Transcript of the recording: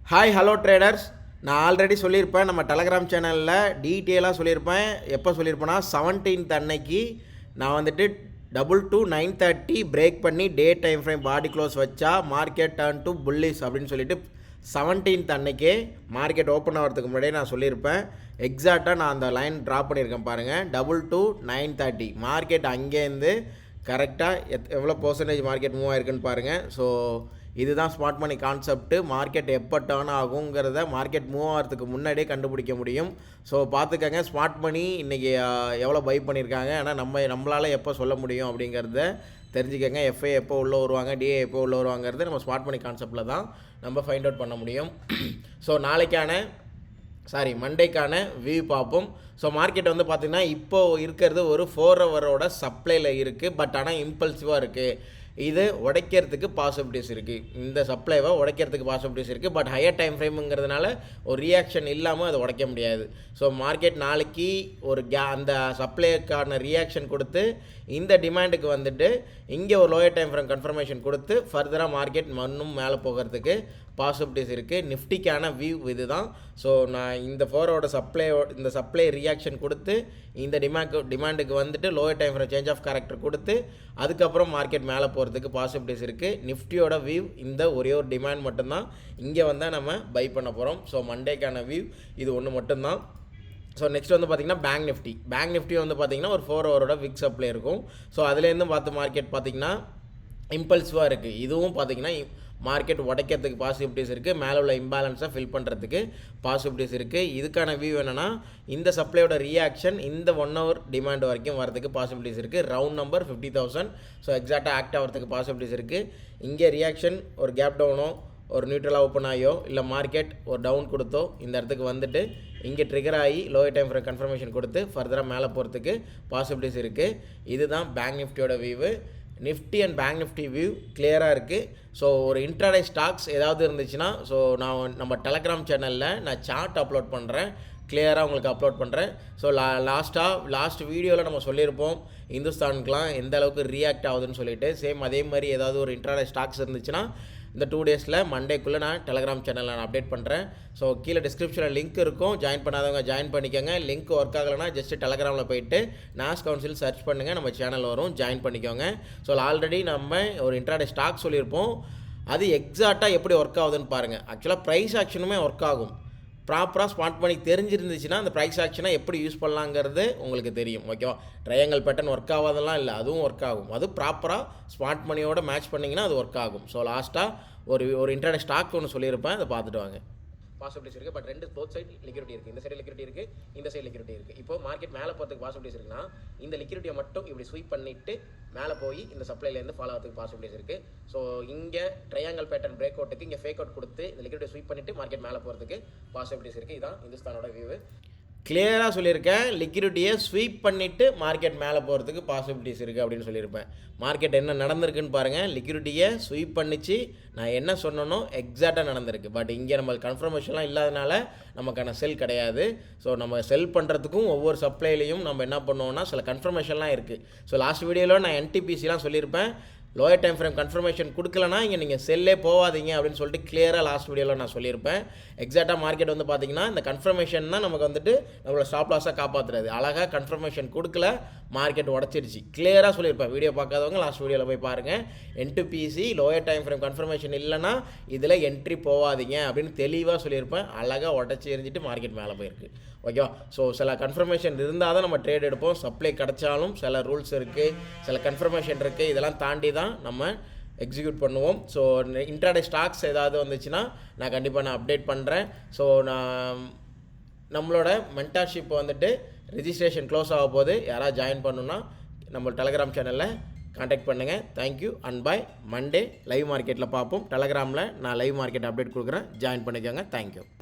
Hi hello traders. நான் already சொல்லியிருப்பேன், நம்ம டெலகிராம் சேனலில் டீட்டெயிலாக சொல்லியிருப்பேன். எப்போ சொல்லியிருப்பேன்னா 17th அன்னைக்கு நான் வந்துட்டு 9:30 பிரேக் பண்ணி டே டைம் ஃப்ரேம் பாடி க்ளோஸ் வச்சா மார்க்கெட் டர்ன் டு புல்லிஸ் அப்படின்னு சொல்லிட்டு 17th அன்னைக்கே மார்க்கெட் ஓப்பன் ஆகிறதுக்கு முன்னாடியே நான் சொல்லியிருப்பேன். எக்ஸாக்டாக நான் அந்த லைன் ட்ராப் பண்ணியிருக்கேன் பாருங்கள். 9:30 மார்க்கெட் அங்கேருந்து கரெக்டாக எவ்வளோ பர்சன்டேஜ் மார்க்கெட் மூவ் ஆயிருக்குன்னு பாருங்கள். ஸோ இதுதான் ஸ்மார்ட் மணி கான்செப்ட்டு. மார்க்கெட் எப்போ டர்ன் ஆகுங்கிறத மார்க்கெட் மூவ் ஆகிறதுக்கு முன்னாடியே கண்டுபிடிக்க முடியும். ஸோ பார்த்துக்கங்க, ஸ்மார்ட் மணி இன்றைக்கி எவ்வளோ பை பண்ணியிருக்காங்க, ஆனால் நம்மளால் எப்போ சொல்ல முடியும் அப்படிங்கிறத தெரிஞ்சுக்கங்க. எஃப்ஐ எப்போ உள்ளே வருவாங்க, டிஏ எப்போ உள்ளே வருவாங்கிறது நம்ம ஸ்மார்ட் மணி கான்செப்டில் தான் நம்ம ஃபைண்ட் அவுட் பண்ண முடியும். ஸோ மண்டேக்கான வியூ பார்ப்போம். ஸோ மார்க்கெட் வந்து பார்த்திங்கன்னா இப்போது இருக்கிறது ஒரு 4 ஹவரோட சப்ளையில் இருக்குது. பட் ஆனால் இம்பல்சிவாக இருக்குது. இது உடைக்கிறதுக்கு பாசிபிலிட்டிஸ் இருக்குது. இந்த சப்ளைவை உடைக்கிறதுக்கு பாசிபிலிட்டிஸ் இருக்குது. பட் ஹையர் டைம் ஃப்ரேமுங்கிறதுனால ஒரு ரியாக்ஷன் இல்லாமல் அதை உடைக்க முடியாது. ஸோ மார்க்கெட் நாளைக்கு ஒரு அந்த சப்ளைக்கான ரியாக்ஷன் கொடுத்து இந்த டிமாண்டுக்கு வந்துட்டு இங்கே ஒரு லோயர் டைம் ஃப்ரேம் கன்ஃபர்மேஷன் கொடுத்து ஃபர்தராக மார்க்கெட் இன்னும் மேலே போகிறதுக்கு பாசிபிலிட்டிஸ் இருக்குது. நிஃப்டிக்கான வியூ இது தான். ஸோ நான் இந்த 4 இந்த சப்ளை ரியாக்ஷன் கொடுத்து இந்த டிமாண்டுக்கு வந்துட்டு lower time frame change of character கொடுத்து அதுக்கப்புறம் மார்க்கெட் மேலே போகிறதுக்கு பாசிபிலிட்டிஸ் இருக்குது. நிஃப்டியோட வியூ இந்த ஒரே ஒரு டிமாண்ட் மட்டும்தான் இங்கே வந்தால் நம்ம பை பண்ண போகிறோம். ஸோ மண்டேக்கான வியூ இது ஒன்று மட்டும்தான். ஸோ நெக்ஸ்ட் வந்து பார்த்திங்கன்னா பேங்க் நிஃப்டி வந்து பார்த்திங்கன்னா ஒரு 4 ஹவரோட விக் சப்ளை இருக்கும். ஸோ அதுலேருந்து பார்த்து மார்க்கெட் பார்த்திங்கன்னா இம்பல்சிவாக இருக்குது. இதுவும் பார்த்திங்கன்னா மார்க்கெட் உடைக்கிறதுக்கு பாசிபிலிட்டிஸ் இருக்குது. மேலே உள்ள இம்பேலன்ஸை ஃபில் பண்ணுறதுக்கு பாசிபிலிட்டிஸ் இருக்குது. இதுக்கான வியூ என்னென்னா இந்த சப்ளையோட ரியாக்ஷன் இந்த 1 ஹவர் டிமாண்ட் வரைக்கும் வரதுக்கு பாசிபிலிட்டிஸ் இருக்குது. Round number 50,000. ஸோ எக்ஸாக்டாக ஆக்ட் ஆகிறதுக்கு பாசிபிலிட்டிஸ் இருக்குது. இங்கே ரியாக்ஷன் ஒரு கேப் டவுனோ ஒரு நியூட்ரலாக ஓப்பன் ஆகியோ இல்லை மார்க்கெட் ஒரு டவுன் கொடுத்தோ இந்த இடத்துக்கு வந்துட்டு இங்கே ட்ரிகர் ஆகி லோயர் டைம் ஃப்ரேம் கன்ஃபர்மேஷன் கொடுத்து ஃபர்தராக மேலே போகிறதுக்கு பாசிபிலிட்டிஸ் இருக்குது. இதுதான் பேங்க் நிஃப்டியோட view. Nifty and bank Nifty view கிளியராக இருக்குது. ஸோ ஒரு இன்ட்ராடே ஸ்டாக்ஸ் ஏதாவது இருந்துச்சுன்னா ஸோ நம்ம டெலகிராம் சேனலில் நான் சார்ட் அப்லோட் பண்ணுறேன், கிளியராக உங்களுக்கு அப்லோட் பண்ணுறேன். ஸோ லாஸ்ட் வீடியோவில் நம்ம சொல்லியிருப்போம் இந்துஸ்தானுக்குலாம் எந்த அளவுக்கு ரியாக்ட் ஆகுதுன்னு சொல்லிட்டு. சேம் அதே மாதிரி ஏதாவது ஒரு இன்ட்ராடே ஸ்டாக்ஸ் இருந்துச்சுன்னா இந்த 2 டேஸில் மண்டேக்குள்ளே நான் டெலகிராம் சேனலில் நான் அப்டேட் பண்ணுறேன். ஸோ கீழே டிஸ்கிரிப்ஷனில் லிங்க் இருக்கும், ஜாயின் பண்ணாதவங்க ஜாயின் பண்ணிக்கோங்க. லிங்க் ஒர்க் ஆகலைன்னா ஜஸ்ட்டு டெலகிராமில் போயிட்டு நாஸ் கவுன்சில் சர்ச் பண்ணுங்கள், நம்ம சேனல் வரும், ஜாயின் பண்ணிக்கோங்க. ஸோ ஆல்ரெடி நம்ம ஒரு இன்ட்ராடே ஸ்டாக் சொல்லியிருப்போம். அது எக்ஸாக்டாக எப்படி ஒர்க் ஆகுதுன்னு பாருங்கள். ஆக்சுவலாக ப்ரைஸ் ஆக்ஷனுமே ஒர்க் ஆகும். ப்ராப்பராக ஸ்மார்ட் மணி தெரிஞ்சிருந்துச்சுன்னா அந்த ப்ரைஸ் ஆக்ஷனை எப்படி யூஸ் பண்ணலாங்கிறது உங்களுக்கு தெரியும். ஓகேவா? ட்ரையாங்கல் பேட்டர்ன் ஒர்க் ஆகாதெல்லாம் இல்லை, அதுவும் ஒர்க் ஆகும். அது ப்ராப்பராக ஸ்மார்ட் மணியோட மேட்ச் பண்ணிங்கன்னா அது ஒர்க் ஆகும். ஸோ லாஸ்ட்டாக ஒரு இன்டர்நெட் ஸ்டாக் ஒன்று சொல்லியிருப்பேன், அதை பார்த்துட்டு வாங்க. பாசிபிலிட்டிஸ் இருக்குது. பட் போத் சைடு லிக்விடிட்டி இருக்குது. இந்த சைடு லிக்விடிட்டி இருக்குது, இந்த சைடு லிக்விடிட்டி இருக்குது. இப்போ மார்க்கெட் மேலே போகிறதுக்கு பாசிபிலிட்டிஸ் இருக்குன்னா இந்த லிக்விடிட்டியை மட்டும் இப்படி ஸ்வீப் பண்ணிவிட்டு மேலே போய் இந்த சப்ளைலேருந்து ஃபாலோ ஆகிறதுக்கு பாசிபிலிட்டிஸ் இருக்குது. ஸோ இங்கே ட்ரையாங்கல் பேட்டர்ன் பிரேக் அவுட்டுக்கு இங்கே ஃபேக் அவுட் கொடுத்து இந்த லிக்விடிட்டி ஸ்வீப் பண்ணிவிட்டு மார்க்கெட் மேலே போகிறதுக்கு பாசிபிலிட்டிஸ் இருக்குது. இதுதான் இந்துஸ்தானோட வியூ. கிளியராக சொல்லியிருக்கேன், லிக்விடிட்டியை ஸ்வீப் பண்ணிவிட்டு மார்க்கெட் மேலே போகிறதுக்கு பாசிபிலிட்டிஸ் இருக்குது அப்படின்னு சொல்லியிருப்பேன். மார்க்கெட் என்ன நடந்திருக்குன்னு பாருங்கள். லிக்விடிட்டியை ஸ்வீப் பண்ணிச்சு, நான் என்ன சொன்னனோ எக்ஸாக்டாக நடந்திருக்கு. பட் இங்கே நம்ம கன்ஃபர்மேஷன்லாம் இல்லாதனால நமக்கான செல் கிடையாது. ஸோ நம்ம செல் பண்ணுறதுக்கும் ஒவ்வொரு சப்ளைலையும் நம்ம என்ன பண்ணுவோம்னா சில கன்ஃபர்மேஷன்லாம் இருக்குது. ஸோ லாஸ்ட் வீடியோவில் நான் என்டிபிசிலாம் சொல்லியிருப்பேன். லோயர் டைம் ஃப்ரேம் கன்ஃபர்மேஷன் கொடுக்கலனா இங்கே நீங்கள் செல்லே போகாதீங்க அப்படின்னு சொல்லிட்டு கிளியராக லாஸ்ட் வீடியோவில் நான் சொல்லியிருப்பேன். எக்ஸாக்டாக மார்க்கெட் வந்து பார்த்திங்கன்னா இந்த கன்ஃபர்மேஷன் தான் நமக்கு வந்துட்டு நம்மளோட ஸ்டாப் லாஸாக காப்பாற்றுறது. அழகாக கன்ஃபர்மேஷன் கொடுக்கல, மார்க்கெட் உடச்சிருச்சு. கிளியராக சொல்லியிருப்பேன். வீடியோ பார்க்காதவங்க லாஸ்ட் வீடியோவில் போய் பாருங்கள். NTPC lower time frame confirmation இல்லைனா இதில் என்ட்ரி போகாதீங்க அப்படின்னு தெளிவாக சொல்லியிருப்பேன். அழகாக உடச்சி எரிஞ்சிட்டு மார்க்கெட் மேலே போயிருக்கு. ஓகேவா? ஸோ சில கன்ஃபர்மேஷன் இருந்தால் தான் நம்ம ட்ரேட் எடுப்போம். சப்ளை கிடச்சாலும் சில ரூல்ஸ் இருக்குது, சில கன்ஃபர்மேஷன் இருக்குது. இதெல்லாம் தாண்டி தான் நம்ம எக்ஸிக்யூட் பண்ணுவோம். ஸோ இன்ட்ராடே ஸ்டாக்ஸ் ஏதாவது வந்துச்சுன்னா நான் கண்டிப்பாக அப்டேட் பண்ணுறேன். ஸோ நம்மளோட மென்டார்ஷிப் வந்துட்டு ரிஜிஸ்ட்ரேஷன் க்ளோஸ் ஆக போது. யாராவது ஜாயின் பண்ணணுன்னா நம்ம டெலகிராம் சேனலில் கான்டாக்ட் பண்ணுங்கள். Thank you and bye. Monday live மார்க்கெட்டில் பார்ப்போம். டெலகிராமில் நான் லைவ் மார்க்கெட் அப்டேட் கொடுக்குறேன், ஜாயின் பண்ணிக்கோங்க. தேங்க்யூ.